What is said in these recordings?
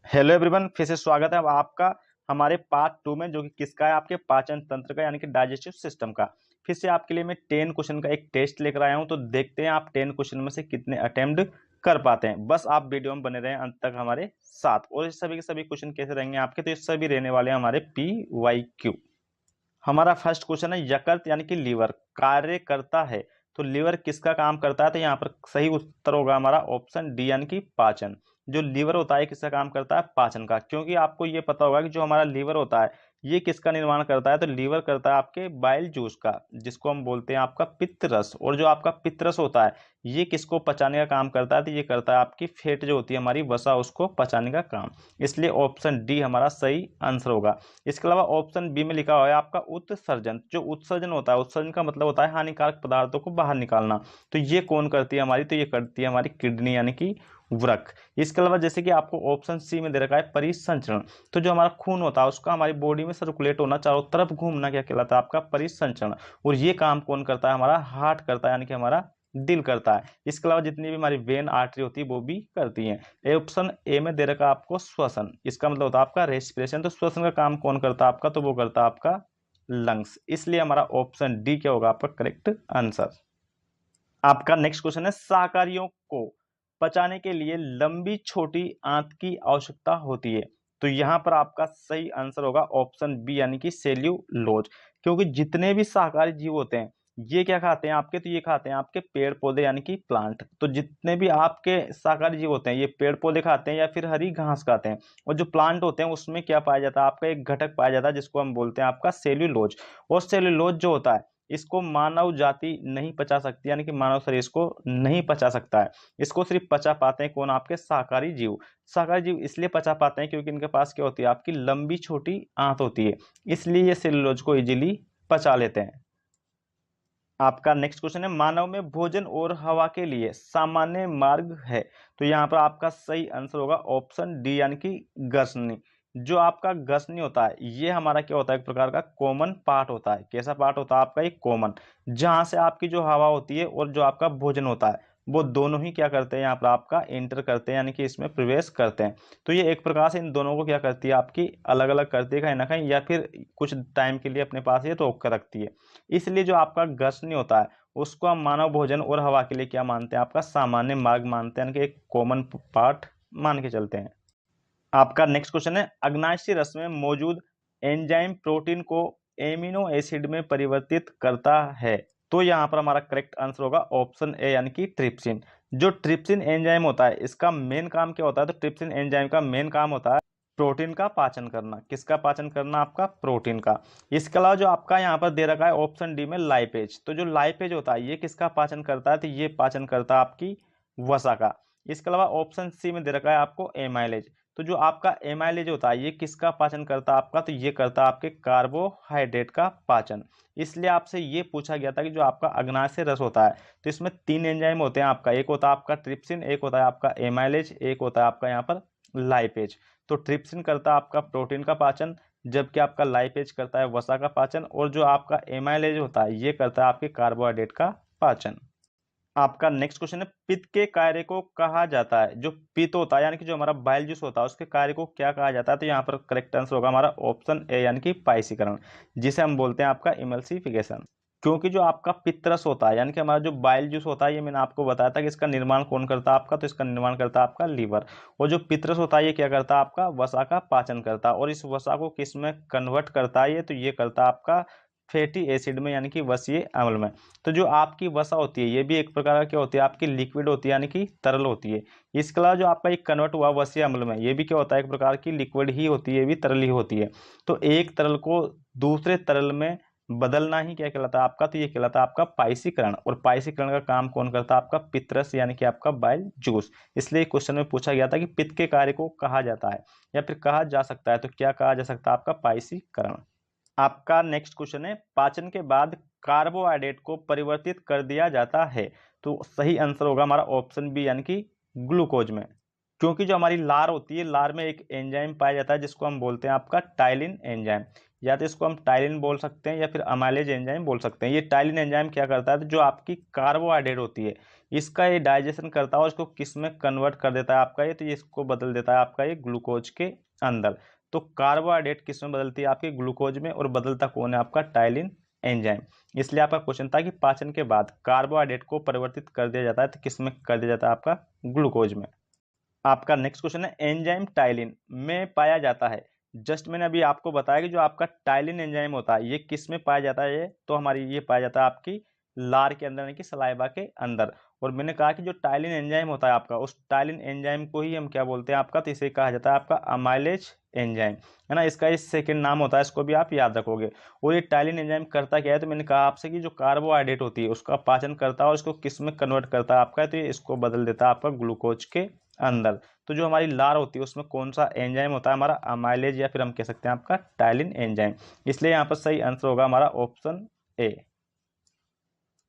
Hello everyone, फिर से स्वागत है अब आपका हमारे पार्ट 2 में, जो कि किसका है, आपके पाचन तंत्र का यानी कि डाइजेस्टिव सिस्टम का। फिर से आपके लिए मैं 10 क्वेश्चन का एक टेस्ट लेकर आया हूं, तो देखते हैं आप 10 क्वेश्चन में से कितने अटेम्प्ट कर पाते हैं। बस आप वीडियो में बने रहें अंत तक हमारे साथ। और इस सभी के सभी क्वेश्चन कैसे रहेंगे आपके, तो ये सभी रहने वाले हैं हमारे PYQ। हमारा फर्स्ट क्वेश्चन है, यकृत यानी कि लीवर कार्य करता है, तो लीवर किसका काम करता है? तो यहाँ पर सही उत्तर होगा हमारा ऑप्शन डी यानी कि पाचन। जो लीवर होता है किसका काम करता है? पाचन का। क्योंकि आपको ये पता होगा कि जो हमारा लीवर होता है ये किसका निर्माण करता है? तो लीवर करता है आपके बाइल जूस का, जिसको हम बोलते हैं आपका पित्त रस। और जो आपका पित्त रस होता है ये किसको पचाने का काम करता है? तो ये करता है आपकी फैट जो होती है हमारी वसा, उसको पचाने का काम। इसलिए ऑप्शन डी हमारा सही आंसर होगा। इसके अलावा ऑप्शन बी में लिखा हुआ है आपका उत्सर्जन। जो उत्सर्जन होता है, उत्सर्जन का मतलब होता है हानिकारक पदार्थों को बाहर निकालना। तो ये कौन करती है हमारी? तो ये करती है हमारी किडनी यानी कि वृक्क। इसके अलावा जैसे कि आपको ऑप्शन सी में दे रखा है परिसंचरण। तो जो हमारा खून होता है उसका हमारी बॉडी में सर्कुलेट होना, चारों तरफ घूमना, क्या कहलाता है? आपका परिसंचरण। और ये काम कौन करता है? हमारा हार्ट करता है, यानी कि हमारा दिल करता है। इसके अलावा जितनी भी हमारी वेन आर्टरी होती है वो भी करती हैं। ऑप्शन ए में दे रखा है आपको श्वसन। इसका मतलब होता है आपका रेस्पिरेशन। तो श्वसन का काम कौन करता है आपका? तो वो करता है आपका लंग्स। इसलिए हमारा ऑप्शन डी क्या होगा आपका करेक्ट आंसर। आपका नेक्स्ट क्वेश्चन है, शाकाहारियों को पचाने के लिए लंबी छोटी आंत की आवश्यकता होती है। तो यहां पर आपका सही आंसर होगा ऑप्शन बी यानी कि सेल्यूलोज। क्योंकि जितने भी शाकाहारी जीव होते हैं ये क्या खाते हैं आपके? तो ये खाते हैं आपके पेड़ पौधे यानी कि प्लांट। तो जितने भी आपके शाकाहारी जीव होते हैं ये पेड़ पौधे खाते हैं या फिर हरी घास खाते हैं। और जो प्लांट होते हैं उसमें क्या पाया जाता है? आपका एक घटक पाया जाता है जिसको हम बोलते हैं आपका सेल्यूलोज। और सेल्यूलोज जो होता है इसको मानव जाति नहीं पचा सकती, यानी कि मानव शरीर इसको नहीं पचा सकता है। इसको सिर्फ पचा पाते हैं कौन? आपके शाकाहारी जीव। शाकाहारी जीव इसलिए पचा पाते हैं क्योंकि इनके पास क्या होती है? आपकी लंबी छोटी आंत होती है, इसलिए ये सेलुलोज को इजीली पचा लेते हैं। आपका नेक्स्ट क्वेश्चन है, मानव में भोजन और हवा के लिए सामान्य मार्ग है। तो यहाँ पर आपका सही आंसर होगा ऑप्शन डी यानी कि ग्रसनी। जो आपका ग्रसनी होता है ये हमारा क्या होता है? एक प्रकार का कॉमन पार्ट होता है। कैसा पार्ट होता है आपका? एक कॉमन, जहां से आपकी जो हवा होती है और जो आपका भोजन होता है वो दोनों ही क्या करते हैं? यहाँ पर आपका एंटर करते हैं, यानी कि इसमें प्रवेश करते हैं। तो ये एक प्रकार से इन दोनों को क्या करती है? आपकी अलग अलग करती है कहीं ना कहीं, या फिर कुछ टाइम के लिए अपने पास ये रोक कर रखती है। इसलिए जो आपका ग्रसनी होता है उसको हम मानव भोजन और हवा के लिए क्या मानते हैं? आपका सामान्य मार्ग मानते हैं, यानी कि एक कॉमन पार्ट मान के चलते हैं। आपका नेक्स्ट क्वेश्चन है, अग्नाशय रस में मौजूद एंजाइम प्रोटीन को एमिनो एसिड में परिवर्तित करता है। तो यहाँ पर हमारा करेक्ट आंसर होगा ऑप्शन ए यानी कि ट्रिप्सिन। जो ट्रिप्सिन एंजाइम होता है इसका मेन काम क्या होता है? तो ट्रिप्सिन एंजाइम का मेन काम होता है प्रोटीन का पाचन करना। किसका पाचन करना? आपका प्रोटीन का। इसके अलावा जो आपका यहाँ पर दे रखा है ऑप्शन डी में लाइपेज। तो जो लाइपेज होता है ये किसका पाचन करता है? तो ये पाचन करता है आपकी वसा का। इसके अलावा ऑप्शन सी में दे रखा है आपको एमाइलेज। तो जो आपका एमाइलेज होता है ये किसका पाचन करता है आपका? तो ये करता है आपके कार्बोहाइड्रेट का पाचन। इसलिए आपसे ये पूछा गया था कि जो आपका अग्नाशय रस होता है तो इसमें 3 एंजाइम होते हैं आपका। एक होता है आपका ट्रिप्सिन, एक होता है आपका एमाइलेज, एक होता है आपका यहाँ पर लाइपेज। तो ट्रिप्सिन करता है आपका प्रोटीन का पाचन, जबकि आपका लाइपेज करता है वसा का पाचन, और जो आपका एमाइलेज होता है ये करता है आपके कार्बोहाइड्रेट का पाचन। आपका नेक्स्ट क्वेश्चन है, पित्त के कार्य को कहा जाता है? जो पित्त होता है यानी कि जो हमारा बाइल जूस होता है उसके कार्य को क्या कहा जाता है? तो यहाँ पर करेक्ट आंसर होगा हमारा ऑप्शन ए यानी कि पाइसीकरण, जिसे हम बोलते हैं आपका इमल्सिफिकेशन। क्योंकि जो आपका पित्तरस होता है यानी कि हमारा जो बाइल जूस होता है ये मैंने आपको बताया था कि इसका निर्माण कौन करता है आपका? तो इसका निर्माण करता है आपका लीवर। और जो पित्तरस होता है ये क्या करता है? आपका वसा का पाचन करता है। और इस वसा को किस में कन्वर्ट करता है ये? तो ये करता है आपका फैटी एसिड में, यानी कि वसीय अम्ल में। तो जो आपकी वसा होती है ये भी एक प्रकार का क्या होती है? आपकी लिक्विड होती है, यानी कि तरल होती है। इसके अलावा जो आपका एक कन्वर्ट हुआ वसीय अम्ल में ये भी क्या होता है? एक प्रकार की लिक्विड ही होती है, ये भी तरल ही होती है। तो एक तरल को दूसरे तरल में बदलना ही क्या कहलाता है आपका? तो ये कहलाता है आपका पाइसीकरण। और पाइसीकरण का काम कौन करता है? आपका पित्तरस यानी कि आपका बाइल जूस। इसलिए क्वेश्चन में पूछा गया था कि पित्त के कार्य को कहा जाता है या फिर कहा जा सकता है, तो क्या कहा जा सकता है? आपका पाइसीकरण। आपका नेक्स्ट क्वेश्चन है, पाचन के बाद कार्बोहाइड्रेट को परिवर्तित कर दिया जाता है। तो सही आंसर होगा हमारा ऑप्शन बी यानी कि ग्लूकोज में। क्योंकि जो हमारी लार होती है लार में एक एंजाइम पाया जाता है जिसको हम बोलते हैं आपका टाइलिन एंजाइम। या तो इसको हम टाइलिन बोल सकते हैं या फिर अमाइलेज एंजाइम बोल सकते हैं। ये टाइलिन एंजाइम क्या करता है, तो जो आपकी कार्बोहाइड्रेट होती है इसका ये डाइजेशन करता है और इसको किस में कन्वर्ट कर देता है आपका ये, तो ये इसको बदल देता है आपका ये ग्लूकोज के अंदर। तो कार्बोहाइड्रेट किस में बदलती है आपकी, ग्लूकोज में, और बदलता कौन है आपका, टाइलिन एंजाइम। इसलिए आपका क्वेश्चन था कि पाचन के बाद कार्बोहाइड्रेट को परिवर्तित कर दिया जाता है तो किस में कर दिया जाता है आपका, ग्लूकोज में। आपका नेक्स्ट क्वेश्चन है एंजाइम टाइलिन में पाया जाता है। जस्ट मैंने अभी आपको बताया कि जो आपका टाइलिन एंजाइम होता है ये किस में पाया जाता है, ये तो हमारी ये पाया जाता है आपकी लार के अंदर यानी कि सलाइवा के अंदर। और मैंने कहा कि जो टाइलिन एंजाइम होता है आपका, उस टाइलिन एंजाइम को ही हम क्या बोलते हैं आपका, तो इसे कहा जाता है आपका अमाइलेज एंजाइम, है ना। इसका इस सेकंड नाम होता है, इसको भी आप याद रखोगे। और ये टाइलिन एंजाइम करता क्या है, तो मैंने कहा आपसे कि जो कार्बोहाइड्रेट होती है उसका पाचन करता है और इसको किस में कन्वर्ट करता है आपका, तो ये इसको बदल देता है आपका ग्लूकोज के अंदर। तो जो हमारी लार होती है उसमें कौन सा एंजाइम होता है हमारा, अमाइलेज, या फिर हम कह सकते हैं आपका टाइलिन एंजाइम। इसलिए यहाँ पर सही आंसर होगा हमारा ऑप्शन ए।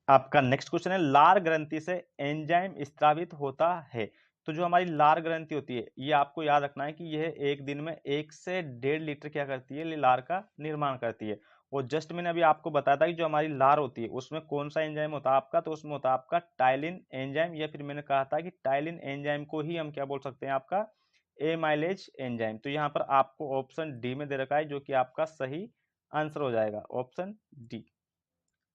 आपका नेक्स्ट क्वेश्चन है लार ग्रंथि से एंजाइम स्त्रावित होता है। तो जो हमारी लार ग्रंथि होती है ये आपको याद रखना है कि यह एक दिन में 1 से 1.5 लीटर क्या करती है, ये लार का निर्माण करती है। और जस्ट मैंने अभी आपको बताया था कि जो हमारी लार होती है उसमें कौन सा एंजाइम होता है आपका, तो उसमें होता है आपका टाइलिन एंजाइम, या फिर मैंने कहा था कि टाइलिन एंजाइम को ही हम क्या बोल सकते हैं आपका, एमाइलेज एंजाइम। तो यहाँ पर आपको ऑप्शन डी में दे रखा है जो कि आपका सही आंसर हो जाएगा, ऑप्शन डी।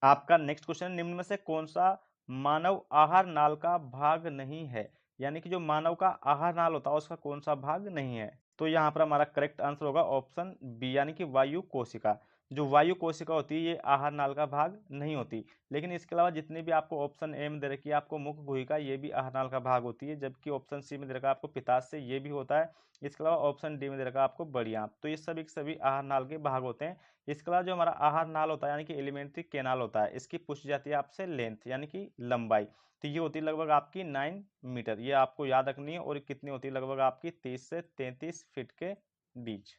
आपका नेक्स्ट क्वेश्चन, निम्न में से कौन सा मानव आहार नाल का भाग नहीं है, यानी कि जो मानव का आहार नाल होता है उसका कौन सा भाग नहीं है। तो यहाँ पर हमारा करेक्ट आंसर होगा ऑप्शन बी, यानी कि वायु कोशिका। जो वायु कोशिका होती है ये आहार नाल का भाग नहीं होती। लेकिन इसके अलावा जितने भी आपको ऑप्शन ए में दे रखी है आपको मुख गुहिका, ये भी आहार नाल का भाग होती है। जबकि ऑप्शन सी में दे रखा है आपको पित्ताशय, ये भी होता है। इसके अलावा ऑप्शन डी में दे रखा है आपको बड़ी आंत। तो ये सभी के सभी आहार नाल के भाग होते हैं। इसके अलावा जो हमारा आहार नाल होता है यानी कि एलिमेंट्री कैनाल होता है, इसकी पूछी जाती है आपसे लेंथ यानी कि लंबाई। तो ये होती है लगभग आपकी 9 मीटर, ये आपको याद रखनी है। और कितनी होती है, लगभग आपकी 30 से 33 फीट के बीच।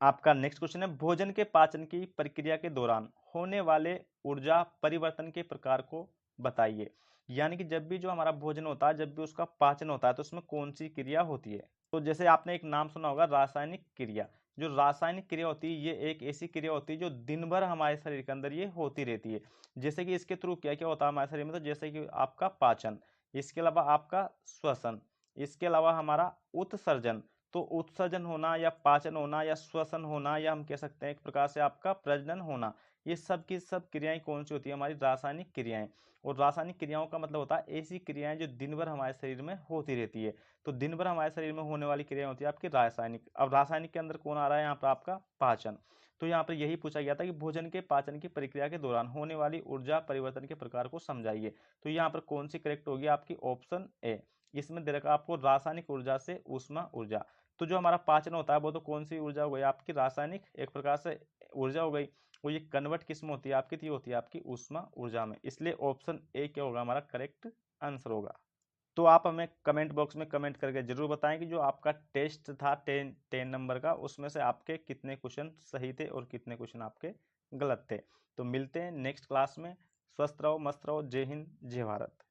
आपका नेक्स्ट क्वेश्चन है भोजन के पाचन की प्रक्रिया के दौरान होने वाले ऊर्जा परिवर्तन के प्रकार को बताइए। यानी कि जब भी जो हमारा भोजन होता है, जब भी उसका पाचन होता है तो उसमें कौन सी क्रिया होती है। तो जैसे आपने एक नाम सुना होगा रासायनिक क्रिया। जो रासायनिक क्रिया होती है ये एक ऐसी क्रिया होती है जो दिन भर हमारे शरीर के अंदर ये होती रहती है। जैसे कि इसके थ्रू क्या क्या होता है हमारे शरीर में, तो जैसे कि आपका पाचन, इसके अलावा आपका श्वसन, इसके अलावा हमारा उत्सर्जन। तो उत्सर्जन होना या पाचन होना या श्वसन होना, या हम कह सकते हैं एक प्रकार से आपका प्रजनन होना, ये सब की सब क्रियाएं कौन सी होती है, हमारी रासायनिक क्रियाएं। और रासायनिक क्रियाओं का मतलब होता है ऐसी क्रियाएं जो दिन भर हमारे शरीर में होती रहती है। तो दिन भर हमारे शरीर में होने वाली क्रियाएं होती है आपकी रासायनिक। अब रासायनिक के अंदर कौन आ रहा है यहाँ पर, आपका पाचन। तो यहाँ पर यही पूछा गया था कि भोजन के पाचन की प्रक्रिया के दौरान होने वाली ऊर्जा परिवर्तन के प्रकार को समझाइए। तो यहाँ पर कौन सी करेक्ट होगी आपकी, ऑप्शन ए। इसमें दे रखा आपको रासायनिक ऊर्जा से ऊष्मा ऊर्जा। तो जो हमारा पाचन होता है वो तो कौन सी ऊर्जा हो गई आपकी, रासायनिक एक प्रकार से ऊर्जा हो गई। वो ये कन्वर्ट किस में होती है आपकी, तो ये होती है आपकी ऊष्मा ऊर्जा में। इसलिए ऑप्शन ए क्या होगा हमारा करेक्ट आंसर होगा। तो आप हमें कमेंट बॉक्स में कमेंट करके जरूर बताएं कि जो आपका टेस्ट था 10 नंबर का, उसमें से आपके कितने क्वेश्चन सही थे और कितने क्वेश्चन आपके गलत थे। तो मिलते हैं नेक्स्ट क्लास में। स्वस्थ रहो, मस्त रहो। जय हिंद, जय भारत।